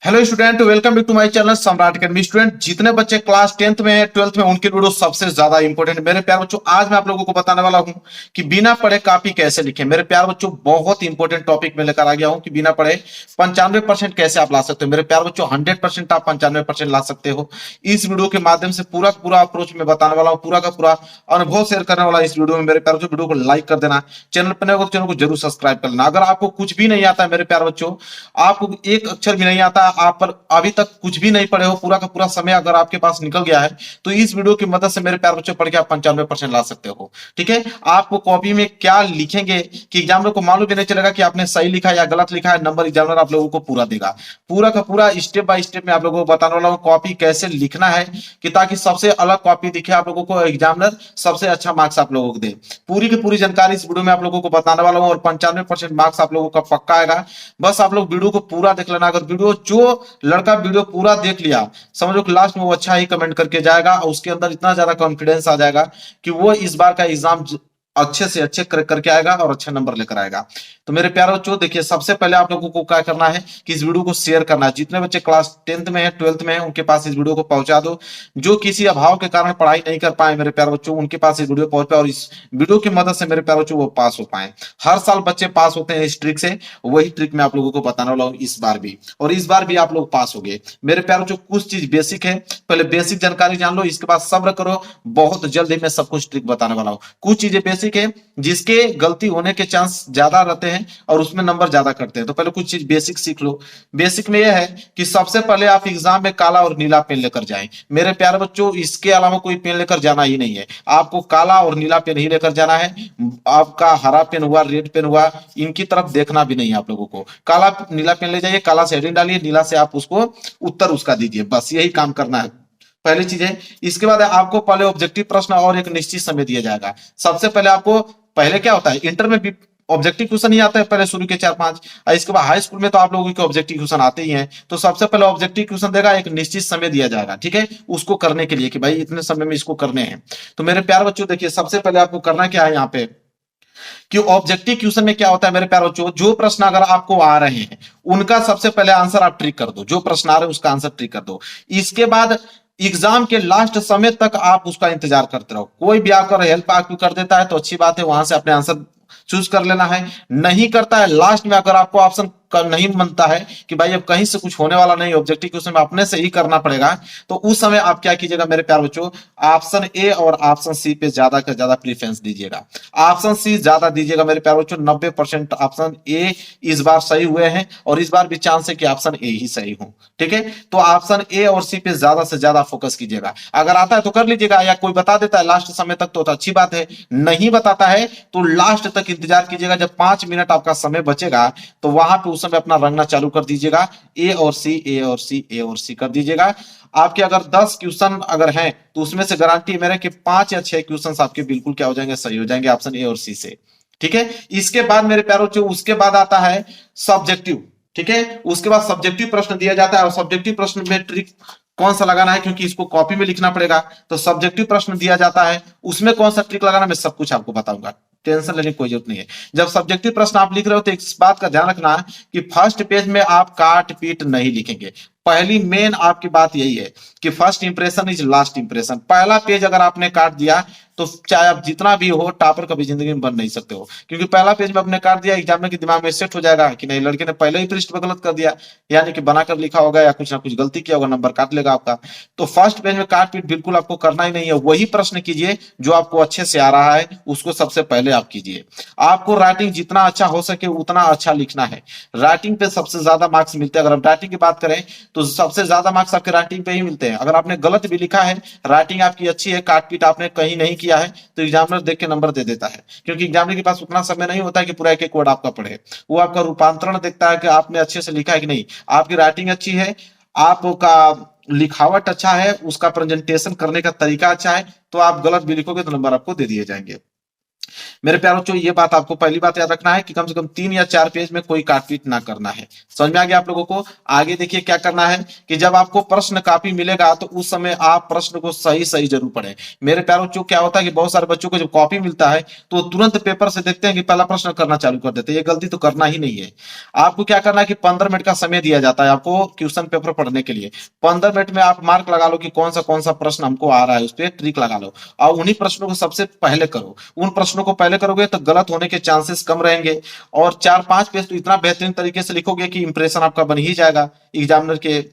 Hello student, welcome back to my channel Samrat academy. Student, जितने बच्चे class 10th में हैं, 12th में, उनके वीडियो सबसे ज्यादा इंपॉर्टेंट। मेरे प्यार बच्चों, आज मैं आप लोगों को बताने वाला हूं कि बिना पढ़े कॉपी कैसे लिखें। मेरे प्यार बच्चों, बहुत इंपॉर्टेंट टॉपिक में लेकर आ गया हूं कि बिना पढ़े 95% कैसे आप ला सकते हो। मेरे प्यार बच्चों, 100% आप 95% ला सकते हो। इस वीडियो के माध्यम से पूरा पूरा अप्रोच में बताने वाला हूं, पूरा का पूरा अनुभव शेयर करने वाला इस वीडियो में। मेरे प्यार बच्चों, वीडियो को लाइक कर देना, चैनल पर नए हो तो चैनल को जरूर सब्सक्राइब कर लेना। अगर आपको कुछ भी नहीं आता है मेरे प्यार बच्चों, आपको एक अक्षर भी नहीं आता, आप पर अभी तक कुछ भी नहीं पढ़े हो, पूरा का पूरा समय अगर आपके पास निकल गया है, तो इस वीडियो की मदद से मेरे प्यार बच्चों पढ़ के आप 95% ला सकते हो। ठीक है, आपको कॉपी में क्या लिखेंगे कि एग्जामिनर को मालूम भी नहीं चलेगा कि आपने सही लिखा या गलत लिखा है। नंबर एग्जामिनर आप लोगों को पूरा देगा। पूरा का पूरा स्टेप बाय स्टेप में आप लोगों को बताने वाला हूं कॉपी कैसे लिखना है, कि ताकि सबसे अलग कॉपी दिखे आप लोगों को, एग्जामिनर सबसे अच्छा मार्क्स आप लोगों को दे। पूरी की पूरी जानकारी इस वीडियो में आप लोगों को बताने वाला हूं और 95% मार्क्स आप लोगों का पक्का आएगा। बस आप लोग वीडियो को पूरा देख लेना। अगर वीडियो जो लड़का वीडियो पूरा देख लिया, समझो कि लास्ट में वो अच्छा ही कमेंट करके जाएगा और उसके अंदर इतना ज्यादा कॉन्फिडेंस आ जाएगा कि वो इस बार का एग्जाम अच्छे से अच्छे करके आएगा और अच्छे नंबर लेकर आएगा। तो मेरे प्यारे बच्चों, देखिए, सबसे पहले आप लोगों को क्या करना है कि इस वीडियो को शेयर करना है। जितने बच्चे क्लास 10th में है, 12th में है, उनके पास इस वीडियो को पहुंचा दो। जो किसी अभाव के कारण पढ़ाई नहीं कर पाए मेरे प्यारे बच्चों, उनके पास इस वीडियो पहुंच पाए और इस वीडियो की मदद से मेरे प्यारे बच्चों वो पास हो पाए। हर साल बच्चे पास होते हैं इस ट्रिक से, वही ट्रिक मैं आप लोगों को बताने वाला हूं इस बार भी, और इस बार भी आप लोग पास हो गए। मेरे प्यारे बच्चों, कुछ चीज बेसिक है, पहले बेसिक जानकारी जान लो, इसके बाद सब्र करो, बहुत जल्द ही मैं सब कुछ ट्रिक बताने वाला हूं। कुछ चीजें बेसिक है जिसके गलती होने के चांस ज्यादा रहते हैं और उसमें नंबर ज्यादा करते हैं, तो पहले कुछ चीज बेसिक सीख लो। बेसिक में यह है कि सबसे पहले आप एग्जाम में काला और नीला पेन लेकर जाएं। मेरे प्यारे बच्चों, इसके अलावा कोई पेन लेकर जाना ही नहीं है। आपको काला और नीला पेन ही लेकर जाना है। आपका हरा पेन हुआ, रेड पेन हुआ, इनकी तरफ देखना भी नहीं है आप लोगों को। काला नीला पेन ले जाइए, काला से हेडिंग डालिए, नीला से आप उसको उत्तर उसका दीजिए, बस यही काम करना है। पहली चीज है। इसके बाद आपको पहले ऑब्जेक्टिव प्रश्न और एक निश्चित समय दिया जाएगा। सबसे पहले आपको, पहले क्या होता है, इंटर में भी ऑब्जेक्टिव क्वेश्चन ही आता है पहले शुरू के 4-5, और इसके बाद हाई स्कूल में तो आप लोगों के ऑब्जेक्टिव क्वेश्चन आते ही हैं। तो सबसे पहले ऑब्जेक्टिव क्वेश्चन देगा, एक निश्चित समय दिया जाएगा, ठीक है, उसको करने के लिए कि भाई इतने समय में इसको करने हैं। तो मेरे प्यार बच्चों, देखिए, सबसे पहले आपको करना क्या है यहाँ पे कि ऑब्जेक्टिव क्वेश्चन में क्या होता है मेरे प्यार बच्चों, जो प्रश्न अगर आपको आ रहे हैं उनका सबसे पहले आंसर आप ट्रिक कर दो। जो प्रश्न आ रहे हैं उसका आंसर ट्रिक कर दो। इसके बाद एग्जाम के लास्ट समय तक आप उसका इंतजार करते रहो। कोई भी आकर हेल्प आपको कर देता है तो अच्छी बात है, वहां से अपने आंसर चूज कर लेना है। नहीं करता है, लास्ट में अगर आपको ऑप्शन नहीं बनता है कि भाई अब कहीं से कुछ होने वाला नहीं, ऑब्जेक्टिव क्वेश्चन में अपने से ही करना पड़ेगा, तो उस समय आप क्या कीजिएगा मेरे प्यार बच्चों, ऑप्शन ए और ऑप्शन सी पे ज्यादा का ज्यादा प्रीफरेंस दीजिएगा। ऑप्शन सी ज्यादा दीजिएगा मेरे प्यार बच्चों। 90% ऑप्शन ए इस बार सही हुए हैं और इस बार भी चांस है कि ऑप्शन ए ही सही हो। ठीक है, तो ऑप्शन ए और सी पे ज्यादा से ज्यादा फोकस कीजिएगा। अगर आता है तो कर लीजिएगा, या कोई बता देता है लास्ट समय तक तो अच्छी बात है, नहीं बताता है तो लास्ट तक इंतजार कीजिएगा। जब 5 मिनट आपका समय बचेगा तो वहां पे उस समय अपना रंगना चालू कर दीजिएगा। ए और सी, ए और सी, ए और सी कर दीजिएगा। आपके अगर 10 क्वेश्चन अगर हैं तो उसमें से गारंटी है मेरे कि 5 या 6 क्वेश्चन आपके बिल्कुल क्या हो जाएंगे, सही हो जाएंगे ऑप्शन ए और सी से। ठीक है, इसके बाद मेरे प्यारों जो उसके बाद आता है सब्जेक्टिव। ठीक है, उसके बाद सब्जेक्टिव प्रश्न दिया जाता है और सब्जेक्टिव प्रश्न में ट्रिक कौन सा लगाना है, क्योंकि इसको कॉपी में लिखना पड़ेगा। तो सब्जेक्टिव प्रश्न दिया जाता है, उसमें कौन सा ट्रिक लगाना मैं सब कुछ आपको बताऊंगा, टेंशन लेने की कोई जरूरत नहीं है। जब सब्जेक्टिव प्रश्न आप लिख रहे हो तो इस बात का ध्यान रखना कि फर्स्ट पेज में आप काट पीट नहीं लिखेंगे। पहली मेन आपकी बात यही है कि first impression is last impression. पहला पेज अगर आपने काट दिया तो चाहे आप जितना भी हो, टॉपर कभी जिंदगी में बन नहीं सकते हो, क्योंकि पहला पेज में आपने काट दिया, एग्जामिनर के दिमाग में सेट हो जाएगा कि नहीं, लड़के ने पहले ही पृष्ठ पर गलत कर दिया, यानी कि बनाकर लिखा होगा या कुछ ना कुछ गलती किया होगा, नंबर काट लेगा आपका। तो फर्स्ट पेज में काट पीट बिल्कुल आपको करना ही नहीं है। वही प्रश्न कीजिए जो आपको अच्छे से आ रहा है, उसको सबसे पहले आप कीजिए। आपको राइटिंग जितना अच्छा हो सके उतना अच्छा लिखना है। राइटिंग पे सबसे ज्यादा मार्क्स मिलते हैं। अगर हम राइटिंग की बात करें तो सबसे ज्यादा मार्क्स आपके राइटिंग पे ही मिलते हैं। अगर आपने गलत भी लिखा है, राइटिंग आपकी अच्छी है, काट पीट आपने कहीं नहीं किया है, तो एग्जामिनर देख के नंबर दे देता है, क्योंकि एग्जामिनर के पास उतना समय नहीं होता है कि पूरा एक एक वर्ड आपका पढ़े। वो आपका रूपांतरण देखता है कि आपने अच्छे से लिखा है कि नहीं, आपकी राइटिंग अच्छी है, आपका लिखावट अच्छा है, उसका प्रेजेंटेशन करने का तरीका अच्छा है, तो आप गलत भी लिखोगे तो नंबर आपको दे दिए जाएंगे। मेरे प्यारे बच्चों, ये बात आपको पहली बात याद रखना है कि कम से कम 3 या 4 पेज में कोई काटपीट ना करना है। समझ में आ गया आप लोगों को? आगे देखिए क्या करना है कि जब आपको प्रश्न कापी मिलेगा तो उस समय आप प्रश्न को सही सही जरूर पढ़ें। मेरे प्यारे बच्चों, क्या होता है कि बहुत सारे बच्चों को जब कॉपी मिलता है तो तुरंत पेपर से देखते हैं कि पहला प्रश्न करना चालू कर देते हैं। ये गलती तो करना ही नहीं है। आपको क्या करना है कि 15 मिनट का समय दिया जाता है आपको क्वेश्चन पेपर पढ़ने के लिए। 15 मिनट में आप मार्क लगा लो कि कौन सा प्रश्न हमको आ रहा है, उस पर ट्रिक लगा लो और उन्हीं प्रश्नों को सबसे पहले करो। उन प्रश्नों को पहले करोगे तो गलत होने के चांसेस कम रहेंगे। और 4-5 पेज तो इतना बेहतरीन तरीके से लिखोगे कि इंप्रेशन आपका बन ही जाएगा एग्जामिनर के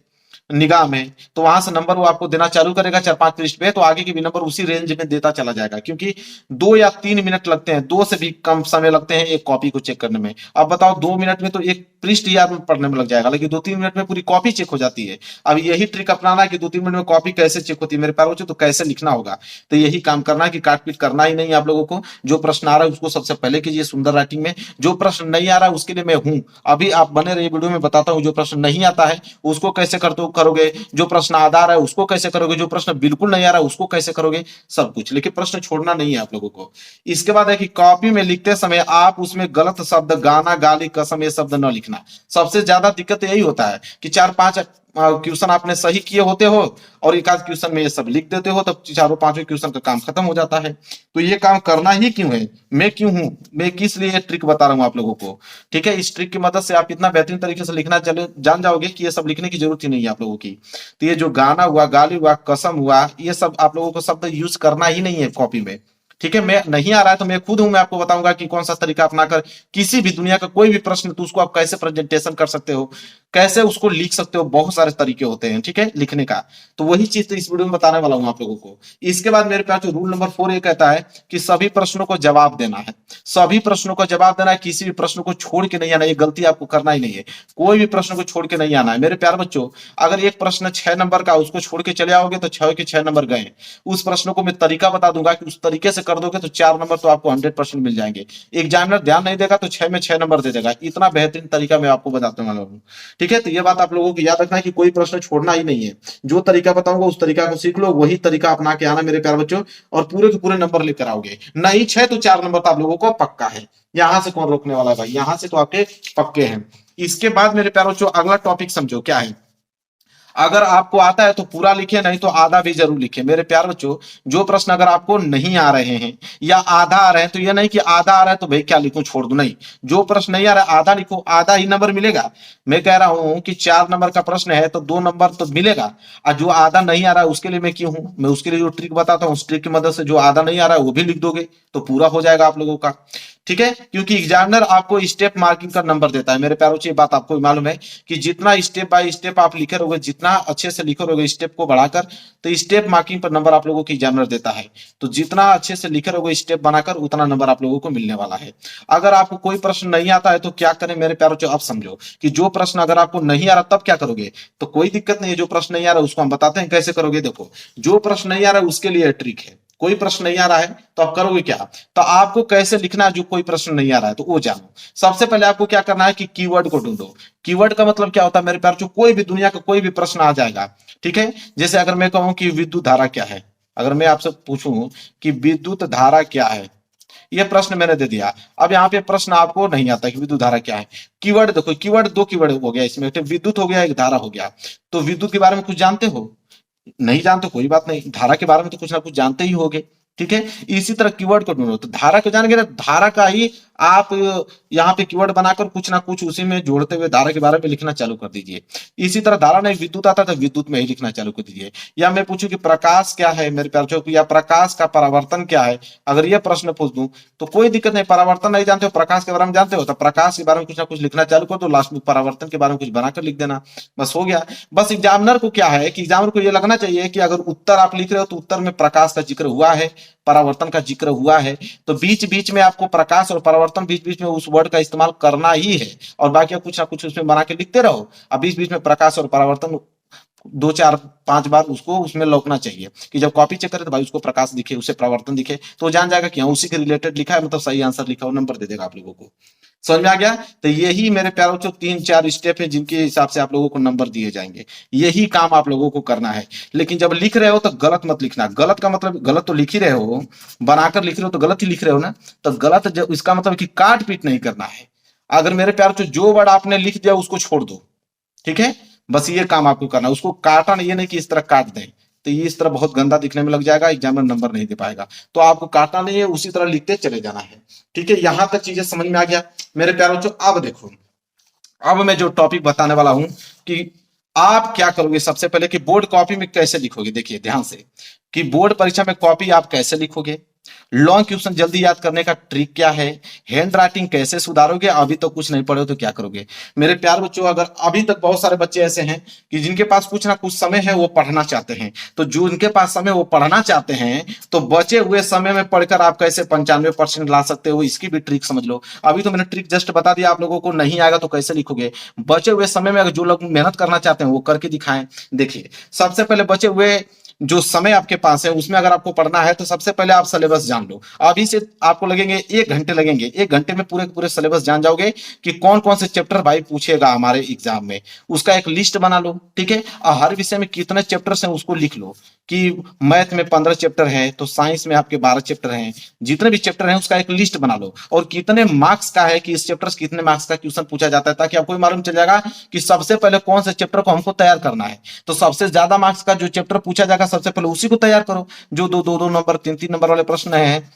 निगाह में। तो वहां से नंबर वो आपको देना चालू करेगा 4-5 पृष्ठ पे, तो आगे के भी नंबर उसी रेंज में देता चला जाएगा। क्योंकि 2 या 3 मिनट लगते हैं, 2 से भी कम समय लगते हैं एक कॉपी को चेक करने में। अब बताओ 2 मिनट में तो एक पृष्ठ ही आप पढ़ने में लग जाएगा, लेकिन 2-3 मिनट में पूरी कॉपी चेक हो जाती है। अब यही ट्रिक अपनाना है कि 2-3 मिनट में कॉपी कैसे चेक होती है मेरे प्यारे बच्चों, तो कैसे लिखना होगा। तो यही काम करना है कि काटपीट करना ही नहीं है आप लोगों को। जो प्रश्न आ रहा है उसको सबसे पहले कीजिए सुंदर राइटिंग में। जो प्रश्न नहीं आ रहा है उसके लिए मैं हूं, अभी आप बने रहिए, वीडियो में बताता हूं। जो प्रश्न नहीं आता है उसको कैसे करोगे, जो प्रश्न आधा आ रहा है उसको कैसे करोगे, जो प्रश्न बिल्कुल नहीं आ रहा है उसको कैसे करोगे, सब कुछ। लेकिन प्रश्न छोड़ना नहीं है आप लोगों को। इसके बाद है कि कॉपी में लिखते समय आप उसमें गलत शब्द, गाना, गाली, कसम, ये शब्द न लिखना। सबसे ज्यादा दिक्कत यही होता है कि 4-5 क्वेश्चन आपने सही किए होते हो और एक आध क्वेश्चन में ये सब लिख देते हो, तब चारों पांचों क्वेश्चन का काम खत्म हो जाता है। तो ये काम करना ही क्यों है, मैं क्यों हूं, मैं किस लिए ट्रिक बता रहा हूं आप लोगों को। ठीक है, इस ट्रिक की मदद से आप इतना बेहतरीन तरीके से लिखना चले जान जाओगे कि ये सब लिखने की जरूरत ही नहीं है आप लोगों की। तो ये जो गाना हुआ, गाली हुआ, कसम हुआ, ये सब आप लोगों को शब्द यूज करना ही नहीं है कॉपी में। ठीक है, मैं नहीं आ रहा है तो मैं खुद हूं, मैं आपको बताऊंगा कि कौन सा तरीका अपनाकर किसी भी दुनिया का कोई भी प्रश्न तो उसको आप कैसे प्रेजेंटेशन कर सकते हो, कैसे उसको लिख सकते हो। बहुत सारे तरीके होते हैं ठीक है लिखने का। तो वही चीज तो इस वीडियो में बताने वाला हूं आप लोगों को। इसके बाद मेरे पास जो रूल नंबर 4 ये कहता है कि सभी प्रश्नों को जवाब देना है। सभी प्रश्नों को जवाब देना है, किसी भी प्रश्न को छोड़ के नहीं आना। ये गलती आपको करना ही नहीं है, कोई भी प्रश्न को छोड़ के नहीं आना है मेरे प्यारे बच्चों। अगर एक प्रश्न 6 नंबर का, उसको छोड़ के चले आओगे तो 6 के 6 नंबर गए। उस प्रश्न को मैं तरीका बता दूंगा कि उस तरीके से कर दोगे तो 4 नंबर तो आपको 100% मिल जाएंगे। एग्जामिनर ध्यान नहीं देगा तो 6 में 6 नंबर दे देगा। इतना बेहतरीन तरीका मैं आपको बताने वाला हूँ। ठीक है, तो ये बात आप लोगों को याद रखना है कि कोई प्रश्न छोड़ना ही नहीं है। जो तरीका बताऊंगा उस तरीका को सीख लो, वही तरीका अपना के आना मेरे प्यारे बच्चों, और पूरे के पूरे नंबर लेकर आओगे। नहीं 6 तो 4 नंबर तो आप लोगों को पक्का है। यहां से कौन रोकने वाला है भाई, यहां से तो आपके पक्के हैं। इसके बाद मेरे प्यारे बच्चों अगला टॉपिक समझो क्या है। अगर आपको आता है तो पूरा लिखे, नहीं तो आधा भी जरूर लिखे मेरे प्यार बच्चों। जो प्रश्न अगर आपको नहीं आ रहे हैं या आधा आ रहे हैं, तो ये नहीं कि आधा आ रहा है तो भाई क्या लिखूं छोड़ दूं, नहीं। जो प्रश्न नहीं आ रहा है आधा लिखो, आधा ही नंबर मिलेगा। मैं कह रहा हूं कि 4 नंबर का प्रश्न है तो 2 नंबर तो मिलेगा। और जो आधा नहीं आ रहा है उसके लिए मैं क्यों हूं, मैं उसके लिए जो ट्रिक बताता हूँ उस ट्रिक की मदद से जो आधा नहीं आ रहा है वो भी लिख दोगे तो पूरा हो जाएगा आप लोगों का। ठीक है, क्योंकि एग्जामिनर आपको स्टेप मार्किंग का नंबर देता है मेरे प्यारों, ये बात आपको भी मालूम है कि जितना स्टेप बाय स्टेप आप लिखे रहोगे, जितना अच्छे से लिखे रहोगे स्टेप को बढ़ाकर, तो स्टेप मार्किंग पर नंबर आप लोगों को एग्जामिनर देता है। तो जितना अच्छे से लिखे रहोगे स्टेप बनाकर, उतना नंबर आप लोगों को मिलने वाला है। अगर आपको कोई प्रश्न नहीं आता है तो क्या करें मेरे प्यारों, आप समझो कि जो प्रश्न अगर आपको नहीं आ रहा तब क्या करोगे। तो कोई दिक्कत नहीं है, जो प्रश्न नहीं आ रहा उसको हम बताते हैं कैसे करोगे। देखो, जो प्रश्न नहीं आ रहा उसके लिए ट्रिक है। कोई प्रश्न नहीं आ रहा है तो आप करोगे क्या, तो आपको कैसे लिखना है जो कोई प्रश्न नहीं आ रहा है तो वो जानो। सबसे पहले आपको क्या करना है कि कीवर्ड को ढूंढो। कीवर्ड का मतलब क्या होता है मेरे प्यार, जो कोई भी दुनिया का कोई भी प्रश्न आ जाएगा। ठीक है, जैसे अगर मैं कहूं कि विद्युत धारा क्या है, अगर मैं आपसे पूछूं कि विद्युत धारा क्या है, ये प्रश्न मैंने दे दिया। अब यहाँ पे प्रश्न आपको नहीं आता कि विद्युत धारा क्या है। कीवर्ड देखो, कीवर्ड 2 कीवर्ड हो गया इसमें, विद्युत हो गया, एक धारा हो गया। तो विद्युत के बारे में कुछ जानते हो, नहीं जानते कोई बात नहीं, धारा के बारे में तो कुछ ना कुछ जानते ही होगे। ठीक है, इसी तरह कीवर्ड को ढूंढो। तो धारा को जान गए, धारा का ही आप यहाँ पे कीवर्ड बनाकर कुछ ना कुछ उसी में जोड़ते हुए धारा के बारे में लिखना चालू कर दीजिए। इसी तरह धारा नहीं विद्युत आता तो विद्युत में ही लिखना चालू कर दीजिए। या मैं पूछूं कि प्रकाश क्या है मेरे प्यार बच्चों, या प्रकाश का परावर्तन क्या है, अगर ये प्रश्न पूछ दूं तो कोई दिक्कत नहीं। परावर्तन नहीं जानते हो, प्रकाश के बारे में जानते हो, तो प्रकाश के बारे में कुछ ना कुछ लिखना चालू कर दो, लास्ट में परावर्तन के बारे में कुछ बनाकर लिख देना, बस हो गया। बस एग्जामिनर को क्या है कि एग्जामिनर को ये लगना चाहिए कि अगर उत्तर आप लिख रहे हो तो उत्तर में प्रकाश का जिक्र हुआ है, परावर्तन का जिक्र हुआ है, तो बीच बीच में आपको प्रकाश और परावर्तन बीच बीच में उस वर्ड का इस्तेमाल करना ही है। और बाकी कुछ ना कुछ उसमें बना के लिखते रहो। अब बीच बीच में प्रकाश और परावर्तन 2 4 5 बार उसको उसमें लौकना चाहिए कि जब कॉपी चेक करे तो भाई उसको प्रकाश दिखे, उसे परावर्तन दिखे, तो जान जाएगा कि हाँ उसी के रिलेटेड लिखा है, मतलब सही आंसर लिखा हो, नंबर दे देगा आप लोगों को। समझ में आ गया। तो यही मेरे प्यारों जो 3-4 स्टेप है जिनके हिसाब से आप लोगों को नंबर दिए जाएंगे, यही काम आप लोगों को करना है। लेकिन जब लिख रहे हो तो गलत मत लिखना। गलत का मतलब गलत तो लिख ही रहे हो, बनाकर लिख रहे हो तो गलत ही लिख रहे हो ना। तो गलत इसका मतलब कि काट पीट नहीं करना है। अगर मेरे प्यार जो वर्ड आपने लिख दिया उसको छोड़ दो, ठीक है। बस ये काम आपको करना है, उसको काटा नहीं, ये नहीं कि इस तरह काट दें, तो ये इस तरह बहुत गंदा दिखने में लग जाएगा, एग्जामिनर नंबर नहीं दे पाएगा। तो आपको काटना नहीं है, उसी तरह लिखते चले जाना है, ठीक है। यहां तक चीजें समझ में आ गया मेरे प्यारों बच्चों। अब देखो, अब मैं जो टॉपिक बताने वाला हूं कि आप क्या करोगे सबसे पहले कि बोर्ड कॉपी में कैसे लिखोगे। देखिए ध्यान से कि बोर्ड परीक्षा में कॉपी आप कैसे लिखोगे, लॉन्ग क्वेश्चन जल्दी याद करने का ट्रिक क्या है, हैंड राइटिंग कैसे सुधारोगे। अभी तो कुछ नहीं पढ़े हो तो क्या करोगे मेरे प्यार बच्चों। अगर अभी तक बहुत सारे बच्चे ऐसे हैं कि जिनके पास कुछ ना कुछ समय है, वो पढ़ना चाहते हैं, तो जो उनके पास समय वो पढ़ना चाहते हैं, तो बचे हुए समय में पढ़कर आप कैसे 95% ला सकते हो, इसकी भी ट्रिक समझ लो। अभी तो मैंने ट्रिक जस्ट बता दिया आप लोगों को, नहीं आएगा तो कैसे लिखोगे। बचे हुए समय में अगर जो लोग मेहनत करना चाहते हैं वो करके दिखाएं। देखिए सबसे पहले बचे हुए जो समय आपके पास है उसमें अगर आपको पढ़ना है तो सबसे पहले आप सिलेबस जान लो। अभी से आपको लगेंगे 1 घंटे लगेंगे, 1 घंटे में पूरे पूरे सिलेबस जान जाओगे कि कौन कौन से चैप्टर भाई पूछेगा हमारे एग्जाम में। उसका एक लिस्ट बना लो, ठीक है। और हर विषय में कितने चैप्टर्स हैं उसको लिख लो कि मैथ में 15 चैप्टर है तो साइंस में आपके 12 चैप्टर हैं। जितने भी चैप्टर हैं उसका एक लिस्ट बना लो, और कितने मार्क्स का है कि इस चैप्टर से कितने मार्क्स का क्वेश्चन पूछा जाता है, ताकि आपको मालूम चल जाएगा कि सबसे पहले कौन से चैप्टर को हमको तैयार करना है। तो सबसे ज्यादा मार्क्स का जो चैप्टर पूछा जाएगा सबसे पहले उसी को तैयार करो। जो दो दो दो नंबर 3-3 नंबर वाले प्रश्न हैं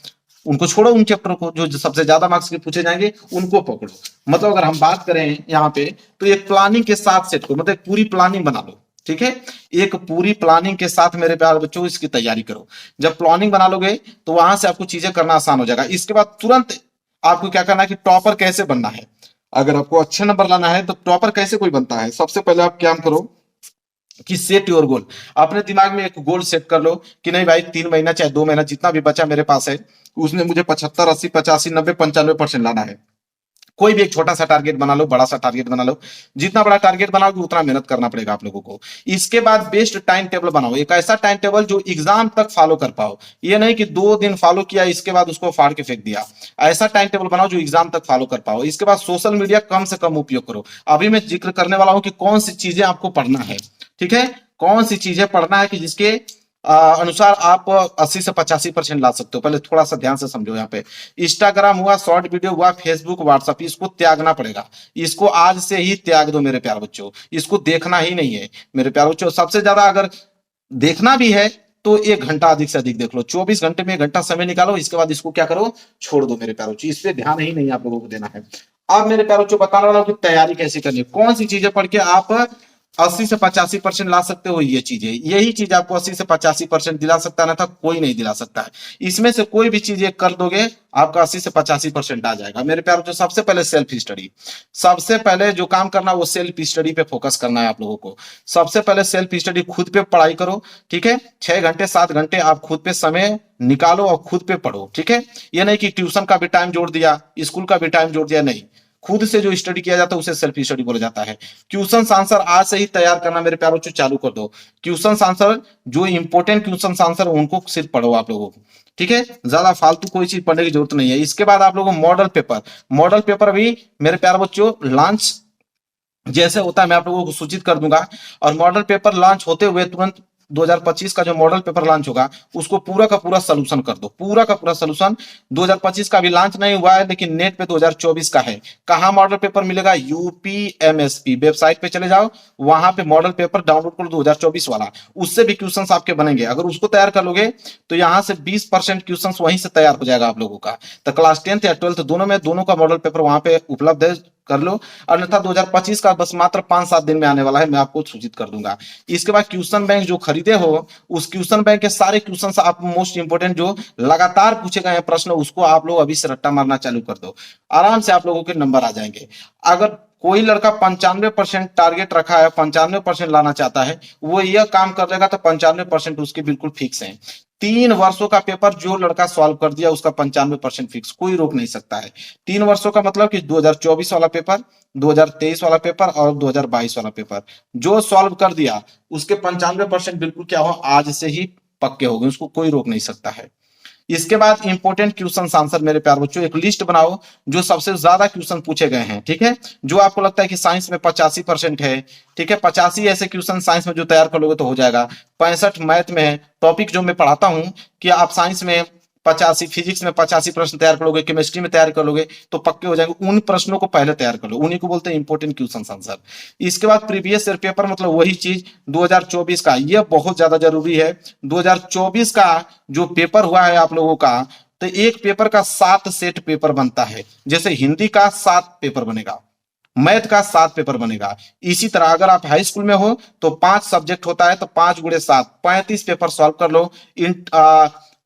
उनको छोड़ो, उन चैप्टर को जो सबसे ज्यादा मार्क्स के पूछे जाएंगे उनको पकड़ो। मतलब अगर हम बात करें यहाँ पे तो एक प्लानिंग के साथ सेट करो, मतलब एक पूरी प्लानिंग बना लो, ठीक है। एक पूरी प्लानिंग के साथ मेरे प्यारे बच्चों इसकी तैयारी करो। जब प्लानिंग बना लोगे तो वहां से आपको चीजें करना आसान हो जाएगा। इसके बाद तुरंत आपको क्या करना है कि टॉपर कैसे बनना है। अगर आपको अच्छे नंबर लाना है तो टॉपर कैसे कोई बनता है, सबसे पहले आप क्या करो कि सेट योर गोल। अपने दिमाग में एक गोल सेट कर लो कि नहीं भाई 3 महीना चाहे 2 महीना जितना भी बचा मेरे पास है उसमें मुझे 75, 80, 85, 90, 95% लाना है। कोई भी एक छोटा सा टारगेट बना लो, बड़ा सा टारगेट बना लो। जितना बड़ा टारगेट बनाओगे उतना मेहनत करना पड़ेगा आप लोगों को। इसके बाद बेस्ट टाइम टेबल बनाओ, एक ऐसा टाइम टेबल जो एग्जाम तक फॉलो कर पाओ। ये नहीं कि 2 दिन फॉलो किया इसके बाद उसको फाड़ के फेंक दिया। ऐसा टाइम टेबल बनाओ जो एग्जाम तक फॉलो कर पाओ। इसके बाद सोशल मीडिया कम से कम उपयोग करो। अभी मैं जिक्र करने वाला हूं कि कौन सी चीजें आपको पढ़ना है, ठीक है। कौन सी चीजें पढ़ना है कि जिसके अनुसार आप 80 से 85% ला सकते हो। पहले थोड़ा सा ध्यान से समझो। यहाँ पे इंस्टाग्राम हुआ, शॉर्ट वीडियो हुआ, फेसबुक, व्हाट्सएप, इसको त्यागना पड़ेगा। इसको आज से ही त्याग दो मेरे प्यारे बच्चों, इसको देखना ही नहीं है मेरे प्यारे बच्चों। सबसे ज्यादा अगर देखना भी है तो 1 घंटा अधिक से अधिक देख लो। 24 घंटे में 1 घंटा समय निकालो, इसके बाद इसको क्या करो, छोड़ दो मेरे प्यारे बच्चों। इस पे ध्यान ही नहीं आप लोगों को देना है। अब मेरे प्यारे बच्चों बताने वाला हूं कि तैयारी कैसे करनी है, कौन सी चीजें पढ़ के आप 80 से 85% ला सकते हो। ये चीजें, यही चीज आपको 80 से 85% दिला सकता है, ना था कोई नहीं दिला सकता है। इसमें से कोई भी चीज कर दोगे आपका 80 से 85% आ जाएगा मेरे प्यारों। जो सबसे पहले सेल्फ स्टडी, सबसे पहले जो काम करना वो सेल्फ स्टडी पे फोकस करना है आप लोगों को। सबसे पहले सेल्फ स्टडी, खुद पे पढ़ाई करो, ठीक है। 6 घंटे 7 घंटे आप खुद पे समय निकालो और खुद पे पढ़ो, ठीक है। ये नहीं कि ट्यूशन का भी टाइम जोड़ दिया, स्कूल का भी टाइम जोड़ दिया, नहीं। खुद से जो स्टडी किया जाता है उसे सेल्फ स्टडी बोला जाता है। क्वेश्चन आंसर आज से ही तैयार करना मेरे प्यारों को चालू कर दो। क्वेश्चन आंसर जो इंपोर्टेंट क्वेश्चन आंसर उनको सिर्फ पढ़ो आप लोगों को, ठीक है। ज्यादा फालतू कोई चीज पढ़ने की जरूरत नहीं है। इसके बाद आप लोगों को मॉडल पेपर, मॉडल पेपर भी मेरे प्यारे बच्चों लॉन्च जैसे होता है मैं आप लोगों को सूचित कर दूंगा। और मॉडल पेपर लॉन्च होते हुए तुरंत 2025 का जो मॉडल पेपर लॉन्च होगा उसको पूरा का पूरा सॉल्यूशन कर दो, पूरा का पूरा सॉल्यूशन। 2025 का भी लॉन्च नहीं हुआ है लेकिन नेट पे 2024 का है। कहां मॉडल पेपर मिलेगा, यूपीएमएसपी वेबसाइट पे चले जाओ, वहां पे मॉडल पेपर डाउनलोड करो 2024 वाला। उससे भी क्वेश्चंस आपके बनेंगे। अगर उसको तैयार कर लोगे तो यहां से 20% क्वेश्चंस वहीं से तैयार हो जाएगा आप लोगों का। तो क्लास 10th या 12th दोनों में दोनों का मॉडल पेपर वहां पे उपलब्ध है, कर लो। अन्यथा 2025 का बस मात्र 5-7 दिन में आने वाला है, मैं आपको सूचित कर दूंगा। इसके बाद क्वेश्चन बैंक जो खरीदे हो उस क्वेश्चन बैंक के सारे क्वेश्चन आप मोस्ट इंपोर्टेंट जो लगातार पूछे गए प्रश्न उसको आप लोग अभी से रट्टा मारना चालू कर दो। आराम से आप लोगों के नंबर आ जाएंगे। अगर कोई लड़का 95% टारगेट रखा है, 95% लाना चाहता है, वो यह काम कर लेगा तो 95% उसके बिल्कुल फिक्स है। 3 वर्षों का पेपर जो लड़का सॉल्व कर दिया उसका 95% फिक्स, कोई रोक नहीं सकता है। 3 वर्षों का मतलब कि 2024 वाला पेपर, 2023 वाला पेपर और 2022 वाला पेपर जो सॉल्व कर दिया उसके 95% बिल्कुल क्या हो, आज से ही पक्के हो गए, उसको कोई रोक नहीं सकता है। इसके बाद इंपॉर्टेंट क्वेश्चन आंसर मेरे प्यार बच्चों एक लिस्ट बनाओ जो सबसे ज्यादा क्वेश्चन पूछे गए हैं, ठीक है। जो आपको लगता है कि साइंस में 85% है, ठीक है, 85 ऐसे क्वेश्चन साइंस में जो तैयार कर लोगे तो हो जाएगा। 65 मैथ में है, टॉपिक जो मैं पढ़ाता हूं कि आप साइंस में 85, फिजिक्स में 85 प्रश्न तैयार करोगे, केमिस्ट्री में तैयार कर लोगे तो पक्के हो जाएंगे। उन प्रश्नों को पहले तैयार कर लो, उन्हीं को बोलते हैं इंपॉर्टेंट क्वेश्चन आंसर। इसके बाद प्रीवियस ईयर पेपर, मतलब वही चीज 2024 का, यह बहुत ज्यादा जरूरी है। 2024 का जो पेपर हुआ है आप लोगों का, तो एक पेपर का 7 सेट पेपर बनता है। जैसे हिंदी का 7 पेपर बनेगा, मैथ का 7 पेपर बनेगा। इसी तरह अगर आप हाई स्कूल में हो तो 5 सब्जेक्ट होता है, तो 5 गुणे 7 35 पेपर सॉल्व कर लो।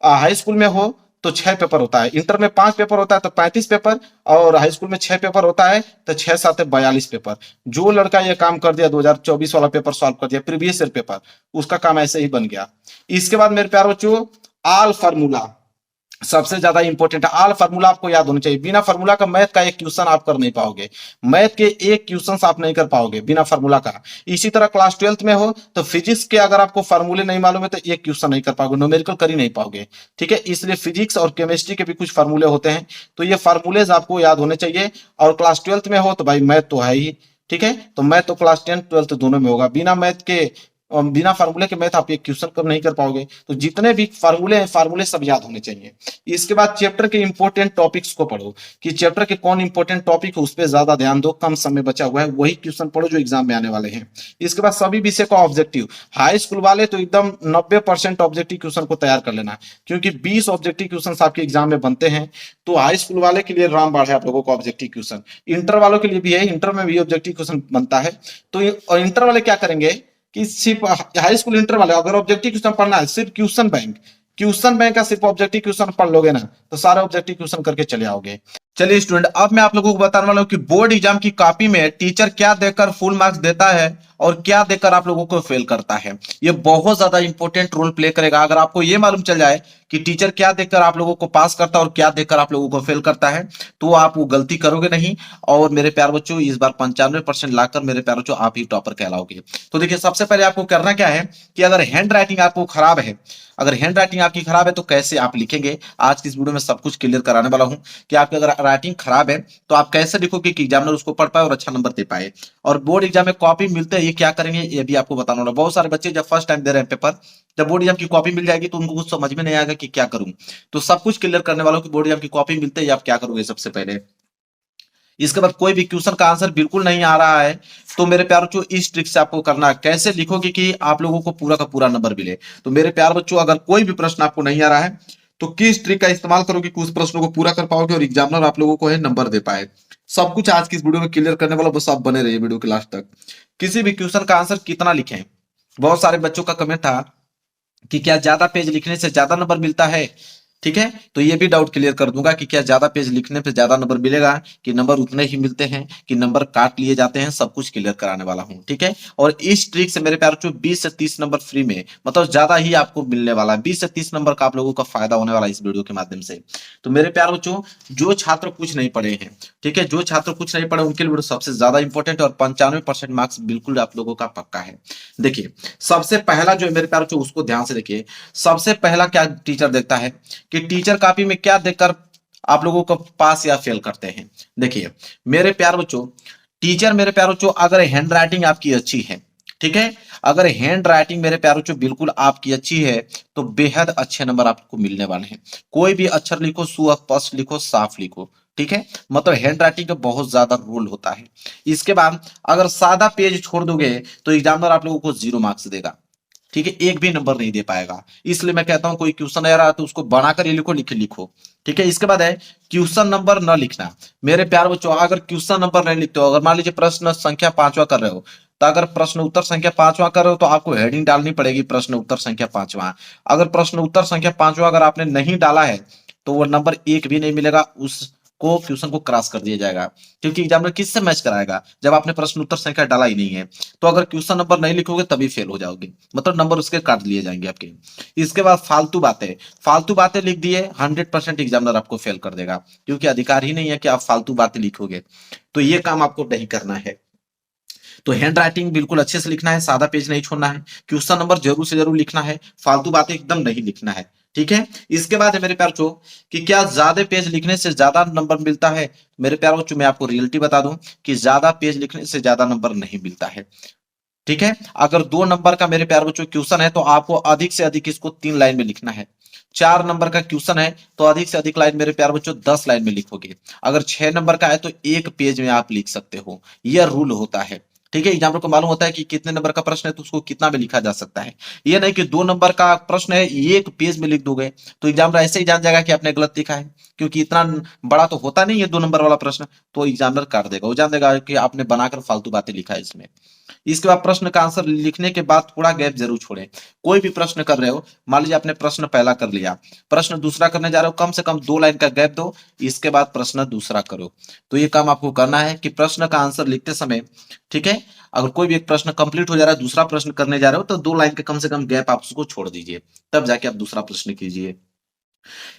हाई स्कूल में हो तो 6 पेपर होता है, इंटर में 5 पेपर होता है तो 35 पेपर, और हाई स्कूल में 6 पेपर होता है तो 6 7 42 पेपर। जो लड़का ये काम कर दिया 2024 वाला पेपर सॉल्व कर दिया, प्रीवियस ईयर पेपर, उसका काम ऐसे ही बन गया। इसके बाद मेरे प्यारे बच्चों आल फार्मूला सबसे ज्यादा इंपॉर्टेंट है। आल फार्मूला आपको याद होना चाहिए। बिना फार्मूला का मैथ का एक क्वेश्चन आप कर नहीं पाओगे, मैथ के एक क्वेश्चन आप नहीं कर पाओगे बिना फार्मूला का। इसी तरह क्लास 12th में हो तो फिजिक्स के अगर आपको फार्मूले नहीं मालूम है तो एक क्वेश्चन नहीं कर पाओगे, न्यूमेरिकल कर ही नहीं पाओगे, ठीक है। इसलिए फिजिक्स और केमिस्ट्री के भी कुछ फार्मूले होते हैं, तो ये फार्मूलेज आपको याद होने चाहिए। और क्लास 12th में हो तो भाई मैथ तो है ही, ठीक है, तो मैथ तो क्लास 10 12th दोनों में होगा। बिना मैथ के बिना फार्मूले के मैथ आप एक क्वेश्चन कब नहीं कर पाओगे। तो जितने भी फार्मूले हैं, फार्मूले सब याद होने चाहिए। इसके बाद चैप्टर के इंपॉर्टेंट टॉपिक्स को पढ़ो कि चैप्टर के कौन इंपॉर्टेंट टॉपिक है उस पर ज्यादा ध्यान दो। कम समय बचा हुआ है, वही क्वेश्चन पढ़ो जो एग्जाम में आने वाले हैं। इसके बाद सभी विषय का ऑब्जेक्टिव, हाई स्कूल वाले तो एकदम 90% ऑब्जेक्टिव क्वेश्चन को तैयार कर लेना, क्योंकि 20 ऑब्जेक्टिव क्वेश्चन आपके एग्जाम में बनते हैं। तो हाई स्कूल वाले के लिए रामबाण है आप लोगों को ऑब्जेक्टिव क्वेश्चन। इंटर वालों के लिए भी है, इंटर में भी ऑब्जेक्टिव क्वेश्चन बनता है। तो इंटर वाले क्या करेंगे कि सिर्फ हाई स्कूल इंटर वाले अगर ऑब्जेक्टिव क्वेश्चन पढ़ना है, सिर्फ क्वेश्चन बैंक का सिर्फ ऑब्जेक्टिव क्वेश्चन पढ़ लोगे ना तो सारे ऑब्जेक्टिव क्वेश्चन करके चले आओगे। चलिए स्टूडेंट, अब मैं आप लोगों को बताने वाला हूं कि बोर्ड एग्जाम की कॉपी में टीचर क्या देकर फुल मार्क्स देता है और क्या देकर आप लोगों को फेल करता है। ये बहुत ज्यादा इंपॉर्टेंट रोल प्ले करेगा। अगर आपको ये मालूम चल जाए कि टीचर क्या देकर आप लोगों को पास करता है और क्या देकर आप लोगों को फेल करता है, तो आप वो गलती करोगे नहीं। और मेरे प्यार बच्चों इस बार 95% लाकर मेरे प्यार बच्चों आप ही टॉपर कहलाओगे। तो देखिए सबसे पहले आपको करना क्या है कि अगर हैंड राइटिंग आपको खराब है, अगर हैंड राइटिंग आपकी खराब है तो कैसे आप लिखेंगे, आज की इस वीडियो में सब कुछ क्लियर कराने वाला हूं कि आपकी अगर राइटिंग खराब है तो आप कैसे लिखोगे कि एग्जामिनर उसको पढ़ पाए और अच्छा नंबर दे पाए। और बोर्ड एग्जाम में कॉपी मिलते हैं, ये क्या करेंगे ये भी आपको बताना होगा। बहुत सारे बच्चे जब फर्स्ट टाइम दे रहे हैं पेपर, जब बोर्ड एग्जाम की कॉपी मिल जाएगी तो उनको कुछ समझ में नहीं आएगा कि क्या करूं। तो सब कुछ क्लियर करने वालों की बोर्ड एग्जाम की कॉपी मिलते हैं, आप क्या करोगे सबसे पहले। इसके बाद कोई भी क्वेश्चन का आंसर बिल्कुल नहीं आ रहा है तो मेरे प्यार बच्चों इस ट्रिक से आपको करना है, कैसे लिखोगे कि आप लोगों को पूरा का पूरा नंबर मिले। तो मेरे प्यार बच्चों अगर कोई भी प्रश्न आपको नहीं आ रहा है तो किस ट्रिक का इस्तेमाल करोगे कि उस प्रश्न को पूरा कर पाओगे और एग्जामिनर आप लोगों को है नंबर दे पाए। सब कुछ आज की इस वीडियो में क्लियर करने वाला, बस आप बने रहिए वीडियो के लास्ट तक। किसी भी क्वेश्चन का आंसर कितना लिखें, बहुत सारे बच्चों का कमेंट था कि क्या ज्यादा पेज लिखने से ज्यादा नंबर मिलता है, ठीक है। तो ये भी डाउट क्लियर कर दूंगा कि क्या ज्यादा पेज लिखने पे ज्यादा नंबर मिलेगा कि नंबर उतने ही मिलते हैं कि नंबर काट लिए जाते हैं, सब कुछ क्लियर कराने वाला हूं, ठीक है। और इस ट्रिक से मेरे प्यार बच्चों 20 से 30 नंबर फ्री में, मतलब ज्यादा ही आपको मिलने वाला है। 20 से 30 नंबर का आप लोगों का फायदा होने वाला है इस वीडियो के माध्यम से। तो मेरे प्यार बच्चों जो छात्र कुछ नहीं पढ़े हैं, ठीक है, जो छात्र कुछ नहीं पढ़े उनके लिए वीडियो सबसे ज्यादा इंपॉर्टेंट और 95% मार्क्स बिल्कुल आप लोगों का पक्का है। देखिए सबसे पहला जो है मेरे प्यार बच्चों उसको ध्यान से देखिए। सबसे पहला क्या टीचर देखता है कि टीचर कॉपी में क्या देखकर आप लोगों को पास या फेल करते हैं। देखिए मेरे प्यार बच्चों, टीचर मेरे प्यार बच्चों अगर हैंड राइटिंग आपकी अच्छी है, ठीक है, अगर हैंड राइटिंग मेरे प्यार बच्चों बिल्कुल आपकी अच्छी है तो बेहद अच्छे नंबर आपको मिलने वाले हैं। कोई भी अक्षर लिखो, सुस्पष्ट लिखो, साफ लिखो, ठीक है, मतलब हैंड राइटिंग का बहुत ज्यादा रोल होता है। इसके बाद अगर सादा पेज छोड़ दोगे तो एग्जामिनर आप लोगों को 0 मार्क्स देगा, ठीक है, एक भी नंबर नहीं दे पाएगा। इसलिए मैं कहता हूं कोई क्वेश्चन आ रहा है तो उसको बनाकर ये लिखो, लिखो, ठीक है। इसके बाद है क्वेश्चन नंबर न लिखना। मेरे प्यार बच्चों अगर क्वेश्चन नंबर नहीं लिखते हो, अगर मान लीजिए प्रश्न संख्या 5वां कर रहे हो, तो अगर प्रश्न उत्तर संख्या 5वां कर रहे हो तो आपको हेडिंग डालनी पड़ेगी प्रश्न उत्तर संख्या 5वां। अगर प्रश्न उत्तर संख्या 5वां अगर आपने नहीं डाला है तो वो नंबर 1 भी नहीं मिलेगा, उस को क्वेश्चन को क्रॉस कर दिया जाएगा, क्योंकि एग्जामिनर किससे मैच कराएगा जब आपने प्रश्न उत्तर संख्या डाला ही नहीं है। तो अगर क्वेश्चन नंबर नहीं लिखोगे तभी फेल हो जाओगे, मतलब नंबर उसके काट लिए जाएंगे आपके। इसके बाद फालतू बातें लिख दिए 100% एग्जामिनर आपको फेल कर देगा, क्योंकि अधिकार ही नहीं है कि आप फालतू बातें लिखोगे। तो ये काम आपको नहीं करना है। तो हैंड राइटिंग बिल्कुल अच्छे से लिखना है, सादा पेज नहीं छोड़ना है, क्वेश्चन नंबर जरूर से जरूर लिखना है, फालतू बातें एकदम नहीं लिखना है, ठीक है। इसके बाद है मेरे प्यार बच्चों कि क्या ज्यादा पेज लिखने से ज्यादा नंबर मिलता है। मेरे प्यार बच्चों मैं आपको रियलिटी बता दूं कि ज्यादा पेज लिखने से ज्यादा नंबर नहीं मिलता है। ठीक है। अगर 2 नंबर का मेरे प्यार बच्चों क्वेश्चन है तो आपको अधिक से अधिक इसको 3 लाइन में लिखना है। 4 नंबर का क्वेश्चन है तो अधिक से अधिक लाइन मेरे प्यार बच्चों 10 लाइन में लिखोगे। अगर 6 नंबर का है तो 1 पेज में आप लिख सकते हो। यह रूल होता है। ठीक है। एग्जाम्पल को मालूम होता है कि कितने नंबर का प्रश्न है तो उसको कितना में लिखा जा सकता है। ये नहीं कि 2 नंबर का प्रश्न है 1 पेज में लिख दोगे तो एग्जामिनर ऐसे ही जान जाएगा कि आपने गलत लिखा है, क्योंकि इतना बड़ा तो होता नहीं है 2 नंबर वाला प्रश्न। तो एग्जामिनर काट देगा, वो जान देगा कि आपने बनाकर फालतू बातें लिखा है इसमें। इसके बाद प्रश्न का आंसर लिखने के बाद थोड़ा गैप जरूर छोड़ें। कोई भी प्रश्न कर रहे हो, मान लीजिए आपने प्रश्न पहला कर लिया, प्रश्न दूसरा करने जा रहे हो, कम से कम 2 लाइन का गैप दो, इसके बाद प्रश्न दूसरा करो। तो ये काम आपको करना है कि प्रश्न का आंसर लिखते समय, ठीक है, अगर कोई भी एक प्रश्न कंप्लीट हो जा रहा है, दूसरा प्रश्न करने जा रहे हो, तो 2 लाइन के कम से कम गैप आप उसको छोड़ दीजिए, तब जाके आप दूसरा प्रश्न कीजिए।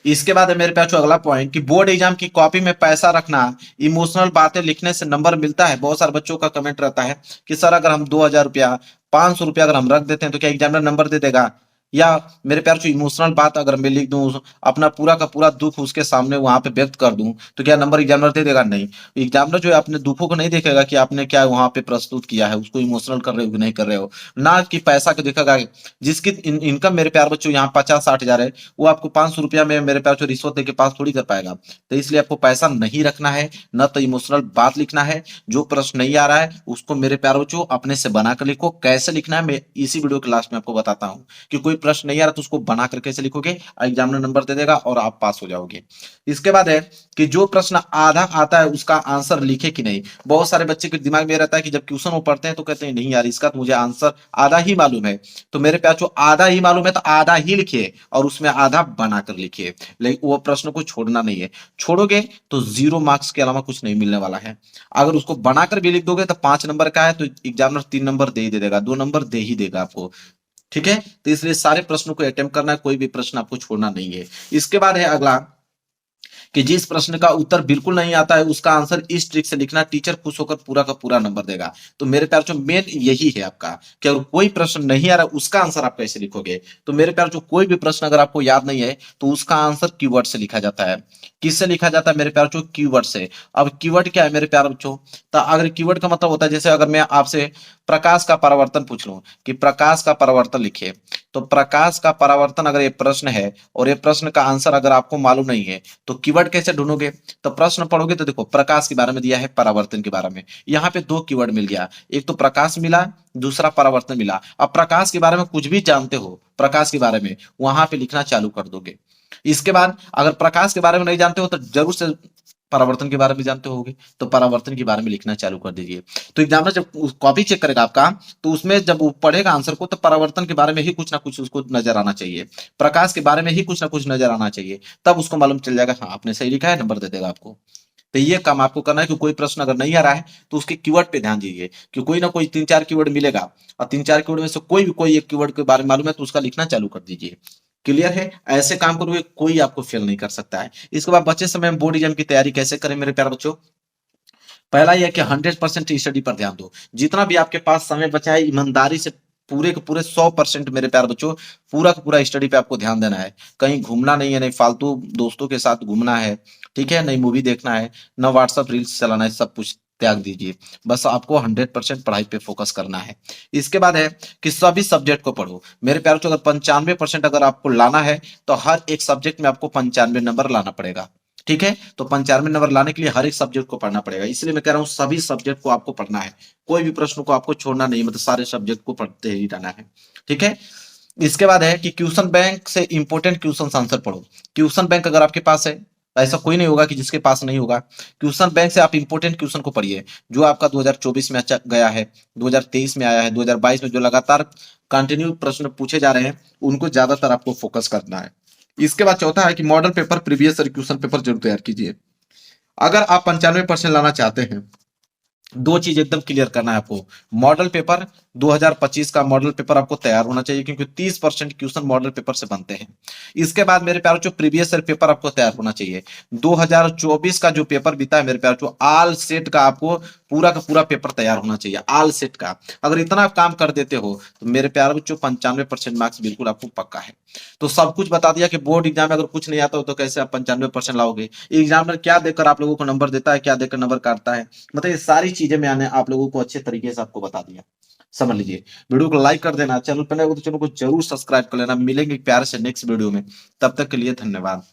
इसके बाद है मेरे पास अगला पॉइंट कि बोर्ड एग्जाम की कॉपी में पैसा रखना, इमोशनल बातें लिखने से नंबर मिलता है। बहुत सारे बच्चों का कमेंट रहता है कि सर अगर हम 2,000 रुपया 500 रुपया अगर हम रख देते हैं तो क्या एग्जामिनर नंबर दे देगा। या मेरे प्यार जो इमोशनल बात अगर मैं लिख दूं, अपना पूरा का पूरा दुख उसके सामने वहां पे व्यक्त कर दूं, तो क्या नंबर एग्जामिनर दे देगा? नहीं। एग्जामिनर जो है अपने दुखों को नहीं देखेगा कि आपने क्या वहां पे प्रस्तुत किया है, उसको इमोशनल कर रहे हो कि नहीं कर रहे हो, ना कि पैसा को देखेगा। जिसकी इनकम मेरे प्यार बच्चों यहाँ 50-60 हजार है, वो आपको 500 रुपया में मेरे प्यार रिश्वत देके पास थोड़ी कर पाएगा। तो इसलिए आपको पैसा नहीं रखना है, न तो इमोशनल बात लिखना है। जो प्रश्न नहीं आ रहा है उसको मेरे प्यार बच्चों अपने से बनाकर लिखो। कैसे लिखना है मैं इसी वीडियो के लास्ट में आपको बताता हूँ कि कोई प्रश्न नहीं आ रहा तो उसको बनाकर कैसे लिखोगे, एग्जामिनर नंबर दे देगा और आप पास हो जाओगे। इसके बाद है कि जो प्रश्न आधा आता है उसका आंसर लिखे कि नहीं। बहुत सारे बच्चे के दिमाग में रहता है कि जब क्वेश्चन वो पढ़ते हैं तो कहते हैं नहीं यार इसका तो मुझे आंसर आधा ही मालूम है। तो मेरे प्यार जो आधा ही मालूम है तो आधा ही लिखिए और उसमें आधा बनाकर लिखिए, लेकिन वो प्रश्न को छोड़ना नहीं है। छोड़ोगे तो 0 मार्क्स के अलावा कुछ नहीं मिलने वाला है। अगर उसको बनाकर भी लिख दोगे तो 5 नंबर का है तो एग्जामिनर 3 नंबर दे ही दे देगा, 2 नंबर दे ही देगा आपको। ठीक है। तो इसलिए सारे प्रश्नों को अटेम्प्ट करना है, कोई भी प्रश्न आपको छोड़ना नहीं है। इसके बाद है अगला कि जिस प्रश्न का उत्तर बिल्कुल नहीं आता है उसका आंसर इस ट्रिक से लिखना, टीचर खुश होकर पूरा का पूरा नंबर देगा। तो मेरे प्यार जो मेन यही है आपका कि अगर कोई प्रश्न नहीं आ रहा उसका आंसर आप कैसे लिखोगे। तो मेरे प्यार जो कोई भी प्रश्न अगर आपको याद नहीं है तो उसका आंसर कीवर्ड से लिखा जाता है। किससे लिखा जाता है मेरे प्यार जो? कीवर्ड से। अब कीवर्ड क्या है मेरे प्यार बच्चों? तो अगर कीवर्ड का मतलब होता है, जैसे अगर मैं आपसे प्रकाश का परावर्तन पूछ लूं कि प्रकाश का परावर्तन लिखिए, तो प्रकाश का परावर्तन अगर ये प्रश्न है और ये प्रश्न का आंसर अगर आपको मालूम नहीं है तो कीवर्ड कैसे ढूंढोगे? तो प्रश्न पढ़ोगे तो देखो प्रकाश के बारे में दिया है, परावर्तन के बारे में, यहाँ पे 2 कीवर्ड मिल गया, एक तो प्रकाश मिला, दूसरा परावर्तन मिला। अब प्रकाश के बारे में कुछ भी जानते हो, प्रकाश के बारे में वहां पे लिखना चालू कर दोगे। इसके बाद अगर प्रकाश के बारे में नहीं जानते हो तो जरूर से परावर्तन के बारे में जानते होगे, तो परावर्तन के बारे में लिखना चालू कर दीजिए। तो एग्जामिनर जब कॉपी चेक करेगा आपका तो उसमें जब वो पढ़ेगा आंसर को तो परावर्तन के बारे में ही कुछ ना कुछ उसको नजर आना चाहिए, प्रकाश के बारे में ही कुछ ना कुछ नजर आना चाहिए, तब उसको मालूम चल जाएगा हाँ आपने सही लिखा है, नंबर दे देगा आपको। तो ये काम आपको करना है कि कोई प्रश्न अगर नहीं आ रहा है तो उसके कीवर्ड पे ध्यान दीजिए कि कोई ना कोई 3-4 कीवर्ड मिलेगा और 3-4 कीवर्ड में से कोई भी कोई एक कीवर्ड के बारे में मालूम है तो उसका लिखना चालू कर दीजिए। क्लियर है? ऐसे काम करोगे कोई आपको फेल नहीं कर सकता है। इसके बाद बचे समय में बोर्ड एग्जाम की तैयारी कैसे करें मेरे प्यारे बच्चों? पहला यह कि 100% स्टडी पर ध्यान दो। जितना भी आपके पास समय बचा है ईमानदारी से पूरे के पूरे 100% मेरे प्यारे बच्चों पूरा का पूरा स्टडी पे आपको ध्यान देना है। कहीं घूमना नहीं है, नहीं फालतू दोस्तों के साथ घूमना है, ठीक है, नहीं मूवी देखना है, ना व्हाट्सएप रील्स चलाना है, सब कुछ त्याग दीजिए। बस आपको 100% पढ़ाई पे फोकस करना है। इसके बाद है कि सभी सब्जेक्ट को पढ़ो मेरे प्यारे बच्चों। अगर 95% अगर आपको लाना है तो हर एक सब्जेक्ट में आपको 95 नंबर लाना पड़ेगा। ठीक है। तो 95 नंबर लाने के लिए हर एक सब्जेक्ट को पढ़ना पड़ेगा, इसलिए मैं कह रहा हूं सभी सब्जेक्ट को आपको पढ़ना है। कोई भी प्रश्न को आपको छोड़ना नहीं, मतलब सारे सब्जेक्ट को पढ़ते ही रहना है। ठीक है। इसके बाद है कि क्वेश्चन बैंक से इंपॉर्टेंट क्वेश्चन आंसर पढ़ो। क्वेश्चन बैंक अगर आपके पास है, ऐसा कोई नहीं होगा कि जिसके पास नहीं होगा। क्वेश्चन बैंक से आप इंपॉर्टेंट क्वेश्चन को पढ़िए जो आपका 2024 में अच्छा गया है, 2023 में आया है, 2022 में जो लगातार कंटिन्यू प्रश्न पूछे जा रहे हैं उनको ज्यादातर आपको फोकस करना है। इसके बाद चौथा है कि model paper previous year question paper जरूर तैयार कीजिए। अगर आप 95% लाना चाहते हैं, 2 चीज एकदम क्लियर करना है आपको। मॉडल पेपर 2025 का मॉडल पेपर आपको तैयार होना चाहिए क्योंकि 30% क्वेश्चन मॉडल पेपर से बनते हैं। इसके बाद मेरे प्यारों जो प्रीवियस ईयर पेपर आपको तैयार होना चाहिए। 2024 का जो पेपर बीता है मेरे प्यारों जो ऑल सेट का आपको पूरा का पूरा पेपर तैयार होना चाहिए ऑल सेट का। अगर इतना आप काम कर देते हो तो मेरे प्यारे बच्चों 95% मार्क्स बिल्कुल आपको पक्का है। तो सब कुछ बता दिया कि बोर्ड एग्जाम में अगर कुछ नहीं आता हो तो कैसे आप 95% लाओगे, एग्जामिनर क्या देकर आप लोगों को नंबर देता है, क्या देकर नंबर काटता है, मतलब ये सारी चीजें मैंने आप लोगों को अच्छे तरीके से आपको बता दिया। समझ लीजिए, वीडियो को लाइक कर देना, चैनल पर नए हो तो चैनल को जरूर सब्सक्राइब कर लेना। मिलेंगे प्यार से नेक्स्ट वीडियो में, तब तक के लिए धन्यवाद।